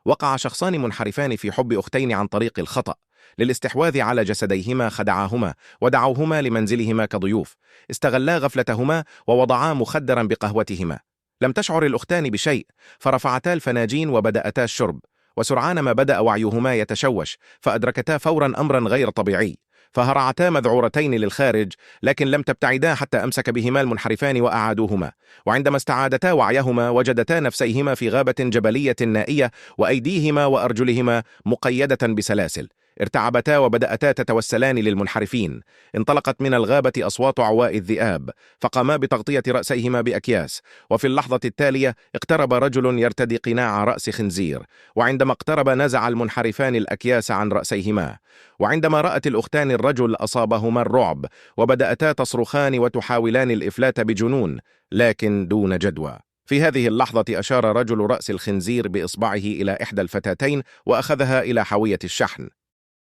وقع شخصان منحرفان في حب أختين عن طريق الخطأ. للاستحواذ على جسديهما خدعاهما ودعوهما لمنزلهما كضيوف. استغلا غفلتهما ووضعا مخدرا بقهوتهما. لم تشعر الأختان بشيء، فرفعتا الفناجين وبدأتا الشرب، وسرعان ما بدأ وعيهما يتشوش، فأدركتا فورا أمرا غير طبيعي، فهرعتا مذعورتين للخارج، لكن لم تبتعدا حتى أمسك بهما المنحرفان وأعادوهما. وعندما استعادتا وعيهما وجدتا نفسيهما في غابة جبلية نائية، وأيديهما وأرجلهما مقيدة بسلاسل. ارتعبتا وبدأتا تتوسلان للمنحرفين. انطلقت من الغابة أصوات عواء الذئاب، فقاما بتغطية رأسيهما بأكياس. وفي اللحظة التالية اقترب رجل يرتدي قناع رأس خنزير، وعندما اقترب نزع المنحرفان الأكياس عن رأسيهما. وعندما رأت الأختان الرجل أصابهما الرعب، وبدأتا تصرخان وتحاولان الإفلات بجنون، لكن دون جدوى. في هذه اللحظة أشار رجل رأس الخنزير بإصبعه إلى إحدى الفتاتين وأخذها إلى حاوية الشحن.